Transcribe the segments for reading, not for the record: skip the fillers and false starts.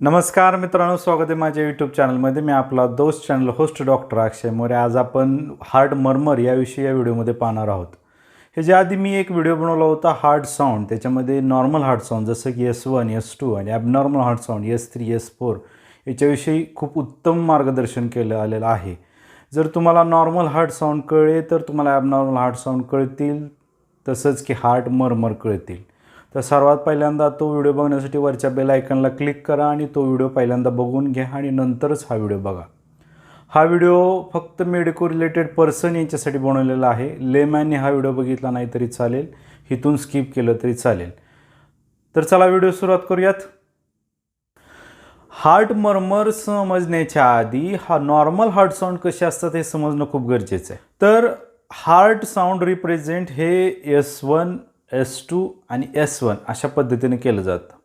नमस्कार मित्रांनो, स्वागत आहे माझ्या यूट्यूब चॅनलमध्ये. मी आपला दोस्त चॅनल होस्ट डॉक्टर अक्षय मोरे. आज आपण हार्ट मर्मर याविषयी या व्हिडिओमध्ये पाहणार आहोत. ह्याच्या आधी मी एक व्हिडिओ बनवला होता हार्ट साऊंड. त्याच्यामध्ये नॉर्मल हार्ट साऊंड जसं की S1, S2 आणि abnormal heart sound S3, S4 याच्याविषयी खूप उत्तम मार्गदर्शन केलं आलेलं आहे. जर तुम्हाला नॉर्मल हार्ट साऊंड कळले तर तुम्हाला ॲबनॉर्मल हार्ट साऊंड कळतील, तसंच की हार्ट मर्मर कळतील. तर सर्वात पहिल्यांदा तो व्हिडिओ बघण्यासाठी वरच्या बेल आयकॉनला क्लिक करा आणि तो व्हिडिओ पहिल्यांदा बघून घ्या आणि नंतरच हा व्हिडिओ बघा. हा व्हिडिओ फक्त मेडिको रिलेटेड पर्सन यांच्यासाठी बनवलेला आहे. लेमॅनने हा व्हिडिओ बघितला नाही तरी चालेल, इथून स्किप केलं तरी चालेल. तर चला व्हिडिओ सुरुवात करूयात. हार्ट मर्मर समजण्याच्या आधी हा नॉर्मल हार्ट साऊंड कसे असतात हे समजणं खूप गरजेचं आहे. तर हार्ट साऊंड रिप्रेझेंट हे S1, S2 आणि S1 अशा पद्धतीने केलं जातं.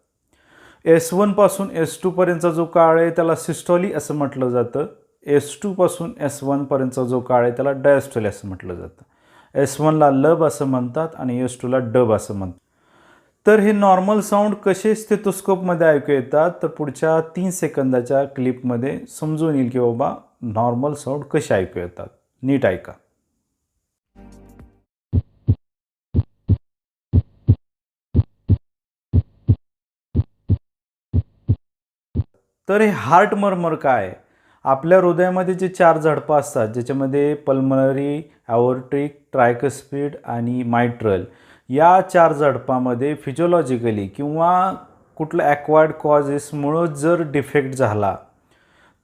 S1 पासून S2 पर्यंतचा जो काळ आहे त्याला सिस्टोली असं म्हटलं जातं. S2 पासून S1 पर्यंतचा जो काळ आहे त्याला डायस्टोली असं म्हटलं जातं. S1ला लब असं म्हणतात आणि S2ला डब असं म्हणतात. तर हे नॉर्मल साऊंड कसे स्टेथोस्कोपमध्ये ऐकू येतात तर पुढच्या 3 सेकंदाच्या क्लिपमध्ये समजून येईल की बाबा नॉर्मल साऊंड कसे ऐकू येतात. नीट ऐका. तर हे हार्ट मर्मर काय आहे? आपल्या हृदयामध्ये जे 4 झडपं असतात ज्याच्यामध्ये पल्मनरी, ॲओर्टिक, ट्रायकस्पिड आणि मायट्रल या 4 झडपामध्ये फिजिओलॉजिकली किंवा कुठलं ॲक्वायर्ड कॉजेसमुळं जर डिफेक्ट झाला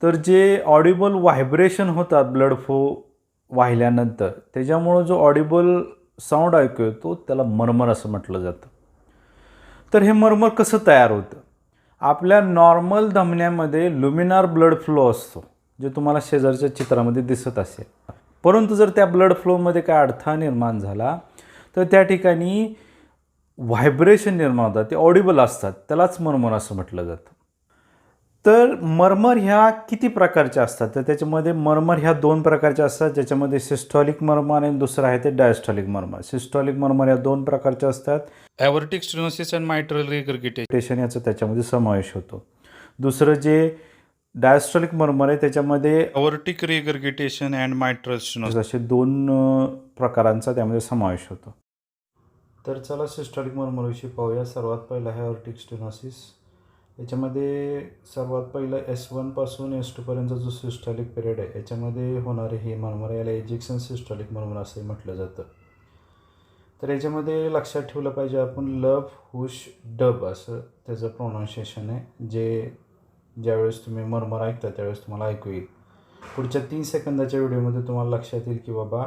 तर जे ऑडिबल व्हायब्रेशन होतात ब्लड फ्लो वाहिल्यानंतर त्याच्यामुळं जो ऑडिबल साऊंड ऐकू येतो त्याला मर्मर असं म्हटलं जातं. तर हे मर्मर कसं तयार होतं? आपल्या नॉर्मल धमन्यामध्ये लुमिनार ब्लड फ्लो असतो, जे तुम्हाला शेजारच्या चित्रामध्ये दिसत असेल. परंतु जर त्या ब्लड फ्लोमध्ये काय अडथळा निर्माण झाला तर त्या ठिकाणी व्हायब्रेशन निर्माण होतात, ते ऑडिबल असतात, त्यालाच मर्मर असं म्हटलं जातं. तर मर्मर ह्या किती प्रकारच्या असतात? तर त्याच्यामध्ये मर्मर ह्या 2 प्रकारच्या असतात, ज्याच्यामध्ये सिस्टॉलिक मर्मर आणि दुसरं आहे ते डायस्टॉलिक मर्मर. सिस्टॉलिक मर्मर या 2 प्रकारच्या असतात. ॲओर्टिक स्टेनोसिस आणि मायट्रल रिगर्गिटेशन याचा त्याच्यामध्ये समावेश होतो. दुसरं जे डायस्टॉलिक मर्मर आहे त्याच्यामध्ये ॲओर्टिक रिगर्गिटेशन अँड मायट्रल स्टेनोसिस असे 2 प्रकारांचा त्यामध्ये समावेश होतो. तर चला सिस्टॉलिक मर्मरविषयी पाहूया. सर्वात पहिलं आहे ॲओर्टिक स्टेनोसिस. याच्यामध्ये सर्वात पहिलं S1 पासून S2 पर्यंतचा जो सिस्टॉलिक पिरियड आहे याच्यामध्ये होणारे हे मर्मर याला इजेक्शन सिस्टॉलिक मर्मर असंही म्हटलं जातं. तर याच्यामध्ये लक्षात ठेवलं पाहिजे आपण लब, हुश, डब असं त्याचं प्रोनाऊन्सिएशन आहे, जे ज्यावेळेस तुम्ही मर्मर ऐकता त्यावेळेस तुम्हाला ऐकू येईल. पुढच्या 3 सेकंदाच्या व्हिडिओमध्ये तुम्हाला लक्षात येईल की बाबा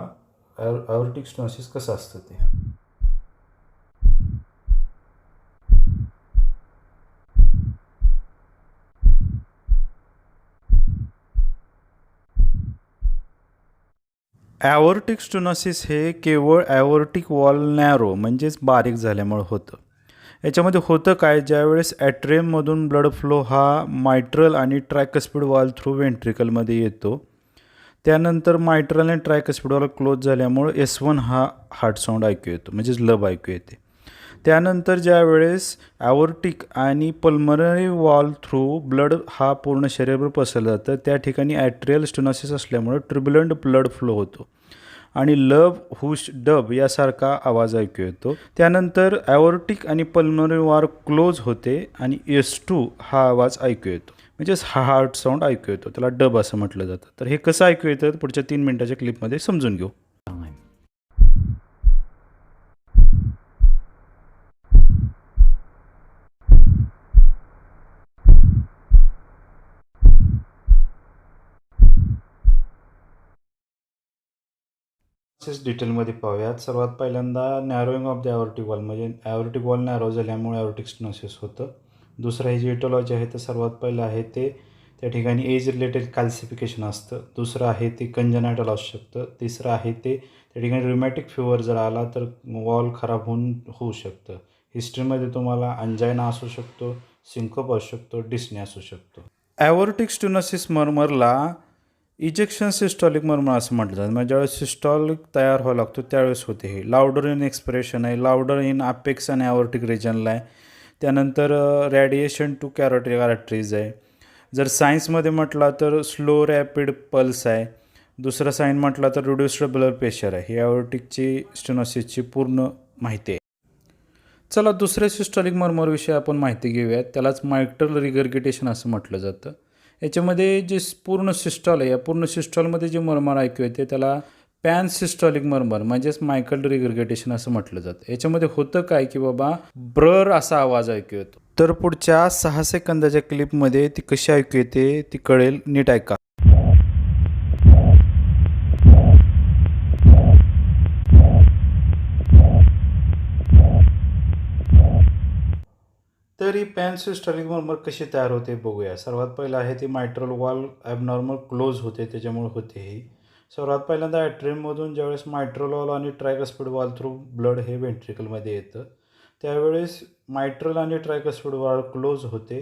ॲओर्टिक स्टेनोसिस कसं असतं ते. ॲओर्टिक स्टेनोसिस हे केवळ ॲओर्टिक वॉल नॅरो म्हणजेच बारीक झाल्यामुळे होतं. याच्यामध्ये होतं काय, ज्यावेळेस ॲट्रियममधून ब्लड फ्लो हा मायट्रल आणि ट्रायकस्पिड वॉल थ्रू वेंट्रिकलमध्ये येतो. त्यानंतर मायट्रल आणि ट्रायकस्पिड वॉल क्लोज झाल्यामुळं S1 हा हार्ट साऊंड ऐकू येतो, म्हणजेच लब ऐकू येते. त्यानंतर ज्यावेळेस ॲओर्टिक आणि पल्मनरी वॉल थ्रू ब्लड हा पूर्ण शरीरभर पसरलं जातं त्या ठिकाणी ॲट्रियल स्टेनोसिस असल्यामुळे ट्रिब्युलंट ब्लड फ्लो होतो आणि लब, हुश, डब यासारखा आवाज ऐकू येतो. त्यानंतर ॲओर्टिक आणि पल्मनरी वॉल क्लोज होते आणि S2 हा आवाज ऐकू येतो, म्हणजेच हा हार्ट साऊंड ऐकू येतो, त्याला डब असं म्हटलं जातं. तर हे कसं ऐकू येतं पुढच्या 3 मिनिटाच्या क्लिपमध्ये समजून घेऊ. डिटेलमध्ये पाहूयात. सर्वात पहिल्यांदा नॅरोईंग ऑफ द ॲओर्टिक वॉल, म्हणजे ॲओर्टिक वॉल नॅरो झाल्यामुळे ॲओर्टिक स्टेनोसिस होतं. दुसरं हे जे इटोलॉजी आहे तर सर्वात पहिलं आहे ते त्या ठिकाणी एज रिलेटेड कॅल्सिफिकेशन असतं. दुसरं आहे ते कंजनायटल असू शकतं. तिसरं आहे ते त्या ठिकाणी रिमॅटिक फिवर जर आला तर वॉल खराब होऊ शकतं. हिस्ट्रीमध्ये तुम्हाला अंजायना असू शकतो, सिंकोप असू शकतो, डिस्ने असू शकतो. Aortic stenosis मर्मरला ejection systolic murmur असं म्हटलं जातं. म्हणजे ज्यावेळेस सिस्टॉलिक तयार व्हायला लागतो त्यावेळेस होते हे. लाऊडर इन एक्सप्रेशन आहे, लाऊडर इन अपेक्स आणि ॲओर्टिक रिजनला आहे. त्यानंतर रॅडिएशन टू कॅरोटिड आर्टरीज आहे. जर सायन्समध्ये म्हटला तर स्लो रॅपिड पल्स आहे. दुसरा साईन म्हटला तर रिड्युस्ड ब्लड प्रेशर आहे. ही ॲओर्टिकची स्टेनोसिसची पूर्ण माहिती आहे. चला दुसऱ्या सिस्टॉलिक मर्मरविषयी आपण माहिती घेऊयात. त्यालाच मायट्रल रिगर्गिटेशन असं म्हटलं जातं. याच्यामध्ये जे पूर्ण सिस्टॉल आहे, या पूर्ण सिस्टॉलमध्ये जे मर्मर ऐकू येते त्याला पॅन सिस्टॉलिक मर्मर म्हणजेच मायट्रल रिगर्गिटेशन असं म्हटलं जातं. याच्यामध्ये होतं काय की बाबा ब्रर असा आवाज ऐकू येतो. तर पुढच्या 6 सेकंदाच्या क्लिपमध्ये ती कशी ऐकू येते ती कळेल. नीट ऐका. तर ही पॅन सिस्टॉलिक मर्मर कशी तयार होते बघूया. सर्वात पहिलं आहे ती मायट्रल वॉल ॲबनॉर्मल क्लोज होते, त्याच्यामुळे होते ही. सर्वात पहिल्यांदा ॲट्रियममधून ज्यावेळेस मायट्रल वॉल आणि ट्रायकस्पिड वॉल थ्रू ब्लड हे वेंट्रिकलमध्ये येतं, त्यावेळेस मायट्रल आणि ट्रायकस्पिड वॉल क्लोज होते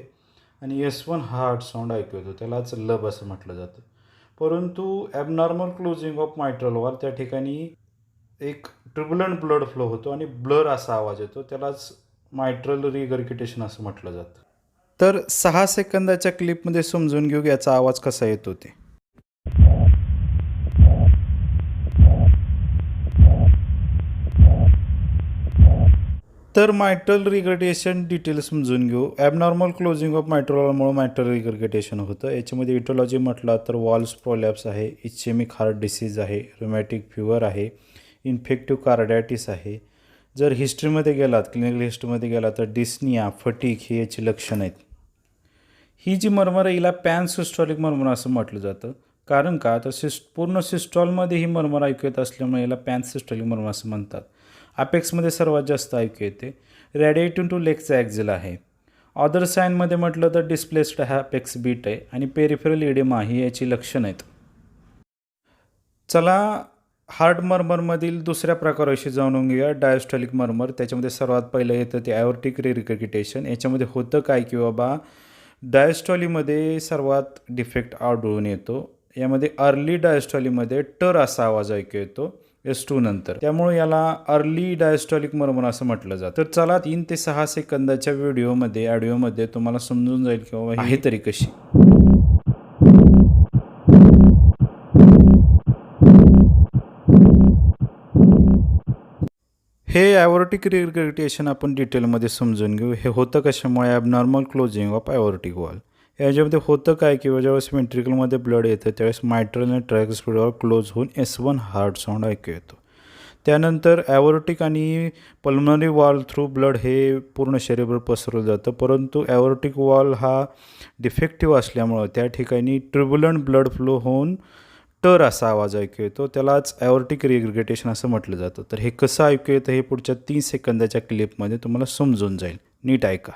आणि S1 हा हार्ट साऊंड ऐकू येतो. त्यालाच लब असं म्हटलं जातं. परंतु ॲबनॉर्मल क्लोजिंग ऑफ मायट्रल वॉल त्या ठिकाणी एक ट्रिब्युलंट ब्लड फ्लो होतो आणि ब्लर असा आवाज येतो. त्यालाच मायट्रल रिगर्गिटेशन असं म्हटलं जातं. तर 6 सेकंदाच्या क्लिपमध्ये समजून घेऊ याचा आवाज कसा येतो ते. तर मायट्रल रिगर्गिटेशन डिटेल समजून घेऊ. ॲबनॉर्मल क्लोजिंग ऑफ मायट्रल वॉलमुळे मायट्रल रिगर्गिटेशन होतं. याच्यामध्ये इटॉलॉजी म्हटलं तर वॉल्स प्रोलॅप्स आहे, इस्चेमिक हार्ट डिसीज आहे, रुमॅटिक फिवर आहे, इन्फेक्टिव्ह कार्डायटिस आहे. जर हिस्ट्रीमध्ये गेलात, क्लिनिकल हिस्ट्रीमध्ये गेलात तर डिस्निया, फटीक ही याची लक्षणं आहेत. ही जी मर्मर आहे हिला पॅन सिस्टॉलिक मर्मर असं म्हटलं जातं. कारण का तर पूर्ण सिस्टॉलमध्ये ही मर्मर ऐकू येत असल्यामुळे याला पॅन सिस्टॉलिक मर्मर असं म्हणतात. अपेक्समध्ये सर्वात जास्त ऐकू येते. रॅडिएटिव्ह टू लेगचा ॲक्झिल आहे. ऑदर साईनमध्ये म्हटलं तर डिस्प्लेस्ड हा अपेक्स बीट आहे आणि पेरिफेरल एडेमा ही याची लक्षणं आहेत. चला हार्ट मर्मरमधील दुसऱ्या प्रकाराविषयी जाणून घेऊया. Diastolic murmur. त्याच्यामध्ये सर्वात पहिलं येतं ते ॲओर्टिक रिगर्गिटेशन. याच्यामध्ये होतं काय की बाबा डायस्टॉलीमध्ये सर्वात डिफेक्ट आढळून येतो. यामध्ये अर्ली डायस्टॉलीमध्ये टर असा आवाज ऐकू येतो S2 नंतर. त्यामुळे याला अर्ली डायस्टॉलिक मर्मर असं म्हटलं जातं. तर चला 3 ते 6 सेकंदाच्या ऑडिओमध्ये तुम्हाला समजून जाईल की बाबा आहे तरी कशी. हे ॲओर्टिक रिगर्गिटेशन आपण डिटेलमध्ये समजून घेऊ. हे होतं कशामुळे abnormal closing of aortic wall. याच्यामध्ये होतं काय की ज्यावेळेस वेंट्रिकलमध्ये ब्लड येतं त्यावेळेस मायट्रल आणि ट्रायकस्पिड वॉल क्लोज होऊन S1 हार्ट साऊंड ऐकू येतो. त्यानंतर ॲओर्टिक आणि पल्मनरी वॉल थ्रू ब्लड हे पूर्ण शरीरभर पसरवलं जातं. परंतु ॲओर्टिक वॉल हा डिफेक्टिव्ह असल्यामुळं त्या ठिकाणी ट्रिब्युलंट ब्लड फ्लो होऊन टर असा आवाज ऐकू येतो. त्यालाच ॲओर्टिक रिगर्गिटेशन असं म्हटलं जातं. तर हे कसं ऐकू येतं हे पुढच्या 30 सेकंदाच्या क्लिपमध्ये तुम्हाला समजून जाईल. नीट ऐका.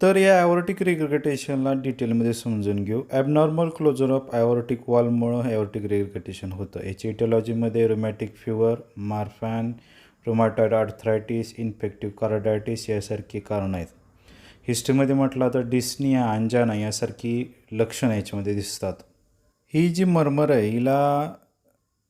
तर या ॲओर्टिक रिगर्गिटेशनला डिटेलमध्ये समजून घेऊ. Abnormal closure of aortic वॉलमुळं aortic regurgitation होतं. याची इटिओलॉजीमध्ये रुमॅटिक फिवर, मार्फॅन, रुमॅटॉइड आर्थरायटिस, इन्फेक्टिव्ह कार्डायटिस यासारखी कारणं आहेत. हिस्ट्रीमध्ये म्हटलं तर डिस्निया, अंजाना यासारखी लक्षणं याच्यामध्ये दिसतात. ही जी मर्मर आहे हिला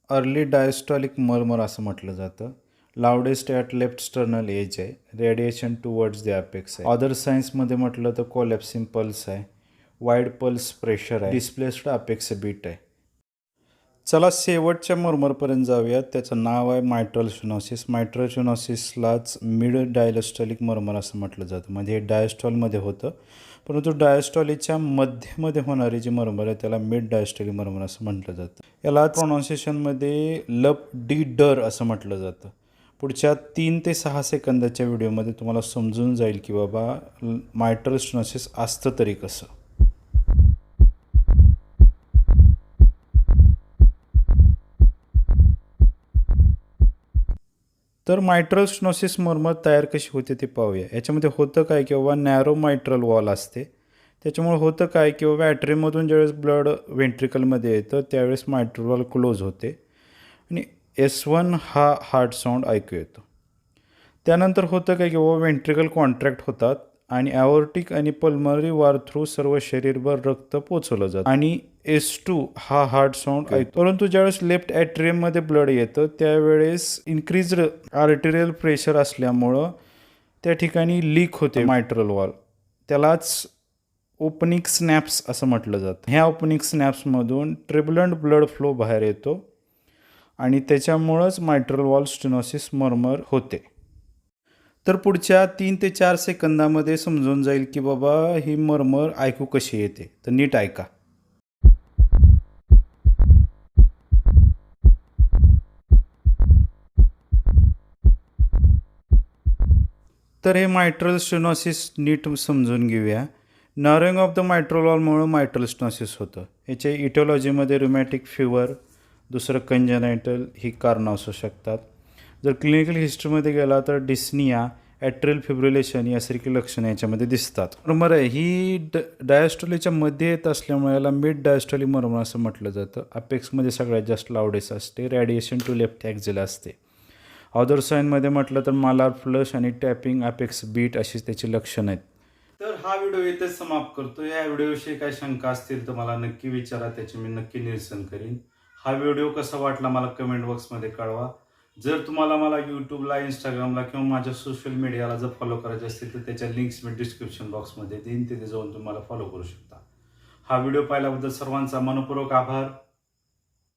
अर्ली डायस्टॉलिक मर्मर असं म्हटलं जातं. Loudest at left sternal edge आहे. रेडिएशन टुवर्ड्स द अपेक्स आहे. अदर सायन्समध्ये म्हटलं तर कोलॅप्सिंग पल्स आहे, वाईड पल्स प्रेशर आहे, डिस्प्लेस्ड अपेक्स बीट आहे. चला शेवटच्या मर्मरपर्यंत जाऊयात. त्याचं नाव आहे मायट्रल स्टेनोसिस. मायट्रल स्टेनोसिसलाच मिड डायस्टॉलिक मर्मर असं म्हटलं जातं. म्हणजे हे डायस्टॉलमध्ये होतं, परंतु डायस्टॉलीच्या मध्यमध्ये होणारी जी मर्मर आहे त्याला मिड डायस्टॉलिक मर्मर असं म्हटलं जातं. याला प्रोनाऊन्सिएशनमध्ये लप डी डर असं म्हटलं जातं. पुढच्या 3 ते 6 सेकंदाच्या व्हिडिओमध्ये तुम्हाला समजून जाईल की बाबा मायट्रल स्टेनोसिस असतं तरी कसं. तर मायट्रल स्टेनोसिस मर्मर तयार कशी होते ते पाहूया. याच्यामध्ये होतं काय की बाबा नॅरो मायट्रल वॉल असते. त्याच्यामुळे होतं काय की बाबा ॲट्रियममधून ज्यावेळेस ब्लड वेंट्रिकलमध्ये येतं त्यावेळेस मायट्रल वॉल क्लोज होते आणि S1 हा हार्ट साऊंड ऐकू येतो. त्यानंतर होतं काय की बाबा वेंट्रिकल कॉन्ट्रॅक्ट होतात आणि ॲओर्टिक आणि पल्मनरी वार थ्रू सर्व शरीरभर रक्त पोचवलं जातं आणि S2 हा हार्ट साऊंड ऐकतो. परंतु ज्यावेळेस लेफ्ट ॲट्रियममध्ये ब्लड येतं त्यावेळेस इन्क्रीज्ड आर्टेरियल प्रेशर असल्यामुळं त्या ठिकाणी लीक होते मायट्रल वॉल. त्यालाच ओपनिंग स्नॅप्स असं म्हटलं जातं. ह्या ओपनिंग स्नॅप्समधून ट्रिब्युलंट ब्लड फ्लो बाहेर येतो आणि त्याच्यामुळंच मायट्रल वॉल स्टेनोसिस मर्मर होते. तर पुढच्या 3 ते 4 सेकंदामध्ये समजून जाईल की बाबा ही मर्मर ऐकू कशी येते. तर नीट ऐका. तर हे मायट्रल स्टेनोसिस नीट समजून घेऊया. नर्विंग ऑफ द मायट्रल वॉलमुळं मायट्रल स्टेनोसिस होतं. याच्या इटिओलॉजीमध्ये रुमॅटिक फीवर, दुसरं कंजेनायटल ही कारणं असू शकतात. जर क्लिनिकल हिस्ट्रीमध्ये गेला तर डिस्निया, ॲट्रियल फिब्रिलेशन यासारखी लक्षणं याच्यामध्ये दिसतात. मर्मर आहे ही डायस्टोलीच्या मध्ये येत असल्यामुळे याला मिड डायस्टोली मर्मर असं म्हटलं जातं. अपेक्समध्ये सगळ्यात जास्त लाउडेस्ट असते. रॅडिएशन टू लेफ्ट ॲक्झिल असते. अदर साईनमध्ये म्हटलं तर मालार फ्लश आणि टॅपिंग अपेक्स बीट अशी त्याची लक्षणं आहेत. तर हा व्हिडिओ इथेच समाप्त करतो. या व्हिडिओविषयी काही शंका असतील तर मला नक्की विचारा, त्याचे मी नक्की निरसन करीन. हा व्हिडिओ कसा वाटला मला कमेंट बॉक्समध्ये कळवा. जर तुम्हाला मला यूट्यूबला, इंस्टाग्रामला किंवा माझ्या सोशल मीडियाला जर फॉलो करायचे असतील तर त्याच्या लिंक्स मी डिस्क्रिप्शन बॉक्समध्ये देईन. तिथे जाऊन तुम्हाला फॉलो करू शकता. हा व्हिडिओ पाहिल्याबद्दल सर्वांचा मनपूर्वक आभार.